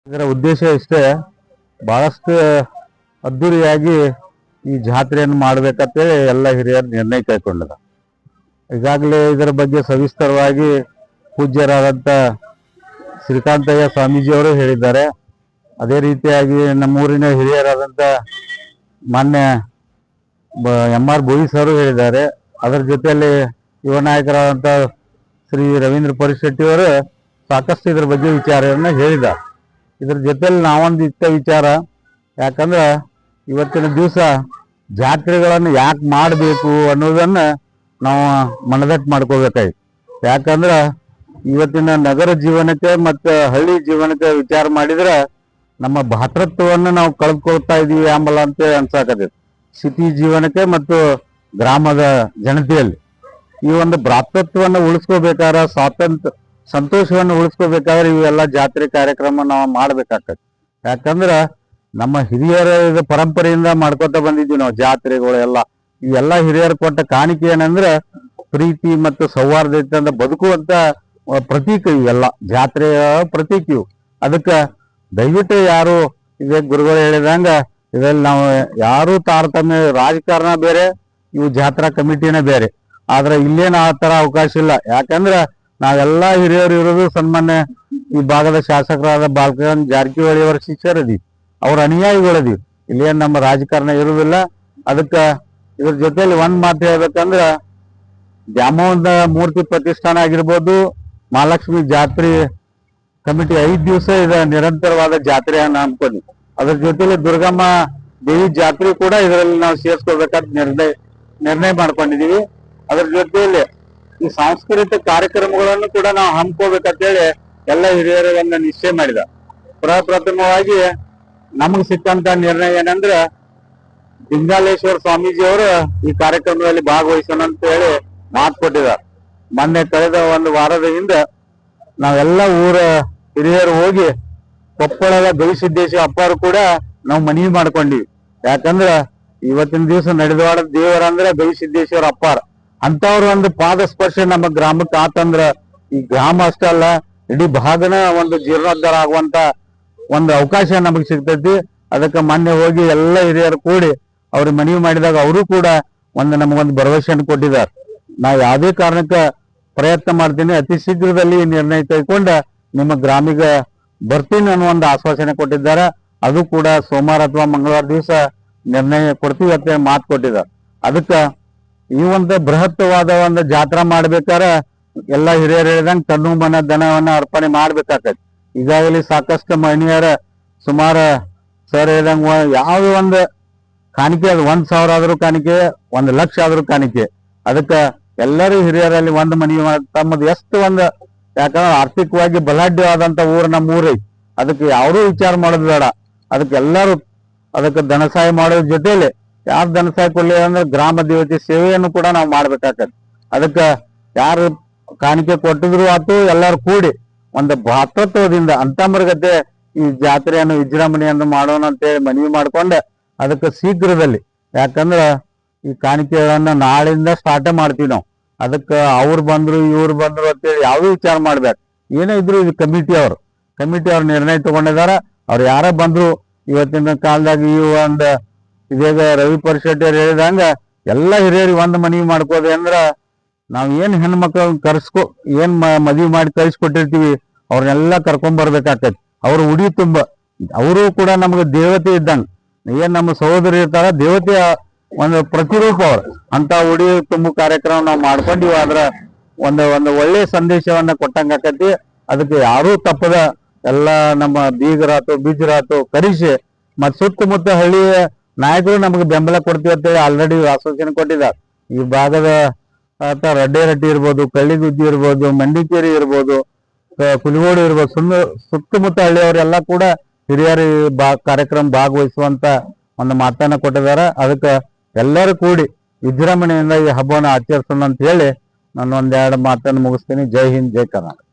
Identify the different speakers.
Speaker 1: ಇದರ ಉದ್ದೇಶ ಇಷ್ಟೇ, ಬಹಳಷ್ಟು ಅದ್ದೂರಿಯಾಗಿ ಈ ಜಾತ್ರೆಯನ್ನು ಮಾಡ್ಬೇಕಂತೇಳಿ ಎಲ್ಲ ಹಿರಿಯರು ನಿರ್ಣಯ ಕೈಗೊಂಡಿದ್ದಾರೆ. ಈಗಾಗಲೇ ಇದರ ಬಗ್ಗೆ ಸವಿಸ್ತರವಾಗಿ ಪೂಜ್ಯರಾದಂಥ ಶ್ರೀಕಾಂತಯ್ಯ ಸ್ವಾಮೀಜಿಯವರು ಹೇಳಿದ್ದಾರೆ. ಅದೇ ರೀತಿಯಾಗಿ ನಮ್ಮೂರಿನ ಹಿರಿಯರಾದಂಥ ಮಾನ್ಯ MR ಬೋಯಿಸ್ ಅವರು ಹೇಳಿದ್ದಾರೆ. ಅದರ ಜೊತೆಯಲ್ಲಿ ಯುವ ನಾಯಕರಾದಂಥ ಶ್ರೀ ರವೀಂದ್ರ ಪರಿಶೆಟ್ಟಿಯವರು ಸಾಕಷ್ಟು ಇದರ ಬಗ್ಗೆ ವಿಚಾರವನ್ನು ಹೇಳಿದ್ದಾರೆ. ಇದ್ರ ಜೊತೆಯಲ್ಲಿ ನಾವೊಂದು ಇಷ್ಟ ವಿಚಾರ, ಯಾಕಂದ್ರೆ ಇವತ್ತಿನ ದಿವಸ ಜಾತ್ರೆಗಳನ್ನು ಯಾಕೆ ಮಾಡಬೇಕು ಅನ್ನೋದನ್ನು ನಾವು ಮನದಟ್ಟು ಮಾಡ್ಕೋಬೇಕಾಯ್ತು. ಯಾಕಂದ್ರೆ ಇವತ್ತಿನ ನಗರ ಜೀವನಕ್ಕೆ ಮತ್ತು ಹಳ್ಳಿ ಜೀವನಕ್ಕೆ ವಿಚಾರ ಮಾಡಿದ್ರೆ ನಮ್ಮ ಭಾತೃತ್ವವನ್ನು ನಾವು ಕಳೆದುಕೊಳ್ತಾ ಇದೀವಿ ಆಂಬಲ ಅಂತೇಳಿ ಅನ್ಸಾಕತ್ತೈತಿ. ಸಿಟಿ ಜೀವನಕ್ಕೆ ಮತ್ತು ಗ್ರಾಮದ ಜನತೆಯಲ್ಲಿ ಈ ಒಂದು ಭ್ರಾತೃತ್ವವನ್ನು ಉಳಿಸ್ಕೋಬೇಕಾದ್ರೆ, ಸಂತೋಷವನ್ನು ಉಳಿಸ್ಕೋಬೇಕಾದ್ರೆ ಇವೆಲ್ಲ ಜಾತ್ರೆ ಕಾರ್ಯಕ್ರಮ ನಾವು ಮಾಡ್ಬೇಕಾಗ್ತದೆ. ಯಾಕಂದ್ರೆ ನಮ್ಮ ಹಿರಿಯರ ಪರಂಪರೆಯಿಂದ ಮಾಡ್ಕೊತ ಬಂದಿದ್ವಿ ನಾವು ಜಾತ್ರೆಗಳೆಲ್ಲ. ಇವೆಲ್ಲ ಹಿರಿಯರು ಕೊಟ್ಟ ಕಾಣಿಕೆ ಏನಂದ್ರೆ ಪ್ರೀತಿ ಮತ್ತು ಸೌಹಾರ್ದತೆಯಿಂದ ಬದುಕುವಂತ ಪ್ರತೀಕ. ಇವೆಲ್ಲ ಜಾತ್ರೆಯ ಪ್ರತೀಕ ಇವು. ಅದಕ್ಕೆ ದಯವಿಟ್ಟು ಯಾರು ಇದೇ ಗುರುಗಳು ಹೇಳಿದಂಗ ಇದರಲ್ಲಿ ನಾವು ಯಾರು ತಾರತಮ್ಯ, ರಾಜಕಾರಣ ಬೇರೆ, ಇವು ಜಾತ್ರಾ ಕಮಿಟಿನೇ ಬೇರೆ. ಆದ್ರೆ ಇಲ್ಲೇನು ಆ ತರ ಅವಕಾಶ ಇಲ್ಲ. ಯಾಕಂದ್ರೆ ನಾವೆಲ್ಲ ಹಿರಿಯರು ಇರೋದು ಸನ್ಮಾನ್ಯ ಈ ಭಾಗದ ಶಾಸಕರಾದ ಬಾಲಕೃಷ್ಣ ಜಾರಕಿಹೊಳಿ ಅವರ ಶಿಷ್ಯರದೀವಿ, ಅವ್ರ ಅನುಯಾಯಿಗಳದೀವಿ. ಇಲ್ಲೇನು ನಮ್ಮ ರಾಜಕಾರಣ ಇರುವುದಿಲ್ಲ. ಅದಕ್ಕೆ ಇದ್ರ ಜೊತೆಲಿ ಒಂದ್ ಮಾತು ಹೇಳ್ಬೇಕಂದ್ರ, ದ್ಯಾಮವ್ವನ ಮೂರ್ತಿ ಪ್ರತಿಷ್ಠಾನ ಆಗಿರ್ಬೋದು, ಮಹಾಲಕ್ಷ್ಮಿ ಜಾತ್ರೆ ಕಮಿಟಿ 5 ದಿವಸ ಇದ ನಿರಂತರವಾದ ಜಾತ್ರೆಯನ್ನ ಹಮ್ಮಿಕೊಂಡ್ವಿ. ಅದ್ರ ಜೊತೆಲಿ ದುರ್ಗಮ್ಮ ದೇವಿ ಜಾತ್ರೆ ಕೂಡ ಇದರಲ್ಲಿ ನಾವು ಸೇರಿಸ್ಕೊಳ್ಬೇಕಂತ ನಿರ್ಣಯ ಮಾಡ್ಕೊಂಡಿದೀವಿ. ಅದ್ರ ಜೊತೆಯಲ್ಲಿ ಈ ಸಾಂಸ್ಕೃತಿಕ ಕಾರ್ಯಕ್ರಮಗಳನ್ನು ಕೂಡ ನಾವು ಹಮ್ಮಿಕೋಬೇಕಂತೇಳಿ ಎಲ್ಲ ಹಿರಿಯರನ್ನ ನಿಶ್ಚಯ ಮಾಡಿದ. ಪ್ರಪ್ರಥಮವಾಗಿ ನಮಗೆ ಸಿಕ್ಕಂತ ನಿರ್ಣಯ ಏನಂದ್ರೆ, ಲಿಂಗಾಲೇಶ್ವರ ಸ್ವಾಮೀಜಿಯವರು ಈ ಕಾರ್ಯಕ್ರಮದಲ್ಲಿ ಭಾಗವಹಿಸೋಣ ಅಂತ ಹೇಳಿ ಮಾತು ಕೊಟ್ಟಿದ್ದಾರೆ. ಮೊನ್ನೆ ಕಳೆದ ಒಂದು ವಾರದ ಹಿಂದೆ ನಾವೆಲ್ಲ ಊರ ಹಿರಿಯರು ಹೋಗಿ ಕೊಪ್ಪಳದ ಗವಿಸಿದ್ದೇಶ್ವರ ಅಪ್ಪರು ಕೂಡ ನಾವು ಮನವಿ ಮಾಡ್ಕೊಂಡಿವಿ. ಯಾಕಂದ್ರ ಇವತ್ತಿನ ದಿವಸ ನಡೆದವಾಡ ದೇವರಂದ್ರೆ ಗವಿಸಿದ್ದೇಶ್ವರ ಅಪ್ಪಾರ. ಅಂತವ್ರ ಒಂದು ಪಾದ ಸ್ಪರ್ಶ ನಮ್ಮ ಗ್ರಾಮಕ್ಕೆ ಆತಂದ್ರ ಈ ಗ್ರಾಮ ಅಷ್ಟೇ ಅಲ್ಲ, ಇಡೀ ಭಾಗನ ಒಂದು ಜೀರ್ಣೋದ್ಧಾರ ಆಗುವಂತ ಒಂದು ಅವಕಾಶ ನಮಗೆ ಸಿಗ್ತೈತಿ. ಅದಕ್ಕೆ ಮೊನ್ನೆ ಹೋಗಿ ಎಲ್ಲ ಹಿರಿಯರು ಕೂಡಿ ಅವ್ರಿಗೆ ಮನವಿ ಮಾಡಿದಾಗ ಅವರು ಕೂಡ ನಮಗೊಂದು ಭರವಸೆಯನ್ನು ಕೊಟ್ಟಿದ್ದಾರೆ. ನಾವು ಯಾವುದೇ ಕಾರಣಕ್ಕೆ ಪ್ರಯತ್ನ ಮಾಡ್ತೀನಿ, ಅತಿ ಶೀಘ್ರದಲ್ಲಿ ಈ ನಿರ್ಣಯ ಕೈಕೊಂಡ ನಿಮ್ಮ ಗ್ರಾಮಿಗೆ ಬರ್ತೀನಿ ಅನ್ನೋ ಒಂದು ಆಶ್ವಾಸನೆ ಕೊಟ್ಟಿದ್ದಾರೆ. ಅದು ಕೂಡ ಸೋಮವಾರ ಅಥವಾ ಮಂಗಳವಾರ ದಿವಸ ನಿರ್ಣಯ ಕೊಡ್ತೀವಿ ಅಂತ ಮಾತು ಕೊಟ್ಟಿದ್ದಾರೆ. ಅದಕ್ಕೆ ಈ ಒಂದು ಬೃಹತ್ವಾದ ಒಂದು ಜಾತ್ರಾ ಮಾಡ್ಬೇಕಾದ್ರೆ ಎಲ್ಲ ಹಿರಿಯರು ಹೇಳಿದಂಗೆ ತನ್ನು ಮನ ಧನವನ್ನ ಅರ್ಪಣೆ ಮಾಡ್ಬೇಕಾಗತ್ತೆ. ಈಗಾಗಲೇ ಸಾಕಷ್ಟು ಮಹಿಳೆಯರ ಸುಮಾರು ಸರ್ ಹೇಳಿದಂಗ ಯಾವ್ದು ಒಂದು ಕಾಣಿಕೆ, ಅದು 1,000 ಆದ್ರೂ ಕಾಣಿಕೆ, 1 ಲಕ್ಷ ಆದ್ರೂ ಕಾಣಿಕೆ. ಅದಕ್ಕೆ ಎಲ್ಲರೂ ಹಿರಿಯರಲ್ಲಿ ಒಂದು ಮನವಿ ತಮ್ಮದು ಎಷ್ಟು ಒಂದು, ಯಾಕಂದ್ರೆ ಆರ್ಥಿಕವಾಗಿ ಬಲಾಢ್ಯವಾದಂತ ಊರು ನಮ್ಮ ಊರೈತಿ. ಅದಕ್ಕೆ ಯಾರೂ ವಿಚಾರ ಮಾಡೋದು ಬೇಡ. ಅದಕ್ಕೆ ಎಲ್ಲರೂ ಅದಕ್ಕೆ ಧನ ಸಹಾಯ ಮಾಡೋದ್ರ ಜೊತೆಲಿ ಯಾರು ಧನ ಸಹಾಯ ಕೊಡ್ಲಿ ಅಂದ್ರೆ ಗ್ರಾಮ ದೇವತೆ ಸೇವೆಯನ್ನು ಕೂಡ ನಾವು ಮಾಡ್ಬೇಕಾಗತ್ತೆ. ಅದಕ್ಕೆ ಯಾರು ಕಾಣಿಕೆ ಕೊಟ್ಟಿದ್ರು ಆತು, ಎಲ್ಲರೂ ಕೂಡಿ ಒಂದು ಭಾತೃತ್ವದಿಂದ ಅಂತಮರ್ಗತೆ ಈ ಜಾತ್ರೆಯನ್ನು ವಿಜೃಂಭಣೆಯನ್ನು ಮಾಡೋಣ ಅಂತೇಳಿ ಮನವಿ ಮಾಡ್ಕೊಂಡೆ ಅದಕ್ಕೆ ಶೀಘ್ರದಲ್ಲಿ, ಯಾಕಂದ್ರೆ ಈ ಕಾಣಿಕೆಗಳನ್ನ ನಾಳಿಂದ ಸ್ಟಾರ್ಟ್ ಮಾಡ್ತೀವಿ ನಾವು. ಅದಕ್ಕೆ ಅವ್ರು ಬಂದ್ರು ಇವ್ರು ಬಂದ್ರು ಅಂತೇಳಿ ಯಾವುದೂ ವಿಚಾರ ಮಾಡ್ಬೇಕು. ಏನೇ ಇದ್ರು ಇದು ಕಮಿಟಿ ಅವ್ರು ನಿರ್ಣಯ ತಗೊಂಡಿದ್ದಾರೆ. ಅವ್ರು ಯಾರ ಬಂದ್ರು ಇವತ್ತಿನ ಕಾಲದಾಗ ಈ ಒಂದು ಇದೀಗ ರವಿ ಪರಿಶೆಟ್ಟಿಯವ್ರು ಹೇಳಿದಂಗ ಎಲ್ಲ ಹಿರಿಯರಿಗೆ ಒಂದು ಮನವಿ ಮಾಡ್ಕೋದೆ ಅಂದ್ರ, ನಾವ್ ಏನ್ ಹೆಣ್ಮಕ್ಳನ್ನ ಏನ್ ಮದುವೆ ಮಾಡಿ ಕಳಿಸ್ಕೊಟ್ಟಿರ್ತೀವಿ ಅವ್ರನ್ನೆಲ್ಲ ಕರ್ಕೊಂಡ್ ಬರ್ಬೇಕಾಗ್ತೈತಿ. ಅವ್ರ ಉಡಿ ತುಂಬ ಅವರು ಕೂಡ ನಮ್ಗೆ ದೇವತೆ ಇದ್ದಂಗ, ಏನ್ ನಮ್ಮ ಸಹೋದರಿ ಇರ್ತಾರ ದೇವತೆಯ ಒಂದು ಪ್ರತಿರೂಪ ಅವ್ರು. ಅಂತ ಉಡಿ ತುಂಬು ಕಾರ್ಯಕ್ರಮ ನಾವು ಮಾಡ್ಕೊಂಡಿವಿ. ಆದ್ರ ಒಂದು ಒಳ್ಳೆ ಸಂದೇಶವನ್ನ ಕೊಟ್ಟಂಗ ಆಕತಿ. ಅದಕ್ಕೆ ಯಾರೂ ತಪ್ಪದ ಎಲ್ಲ ನಮ್ಮ ಬೀಜರಾತು ಕರೆಸಿ ಮತ್ ಸುತ್ತಮುತ್ತ ಹಳ್ಳಿಯ ನಾಯಕರು ನಮಗೆ ಬೆಂಬಲ ಕೊಡ್ತೀವಿ ಅಂತೇಳಿ ಆಲ್ರೆಡಿ ಆಶ್ವಾಸನೆ ಕೊಟ್ಟಿದ್ದಾರೆ. ಈ ಭಾಗದ ರಡ್ಡೇರಟ್ಟಿ ಇರ್ಬೋದು, ಕಳ್ಳಿಗುದ್ದಿ ಇರ್ಬೋದು, ಮಂಡಿಕೇರಿ ಇರ್ಬೋದು, ಕುಲಿಗೋಡು ಇರ್ಬೋದು, ಸುತ್ತಮುತ್ತ ಹಳ್ಳಿಯವರೆಲ್ಲ ಕೂಡ ಹಿರಿಯರು ಕಾರ್ಯಕ್ರಮ ಭಾಗವಹಿಸುವಂತ ಒಂದು ಮಾತನ್ನ ಕೊಟ್ಟಿದ್ದಾರೆ. ಅದಕ್ಕೆ ಎಲ್ಲರೂ ಕೂಡಿ ವಿಜೃಂಭಣೆಯಿಂದ ಈ ಹಬ್ಬವನ್ನು ಆಚರಿಸೋಣ ಅಂತ ಹೇಳಿ ನಾನು 1-2 ಮಾತನ್ನು ಮುಗಿಸ್ತೀನಿ. ಜೈ ಹಿಂದ್, ಜೈ ಕರ್ನಾಟಕ.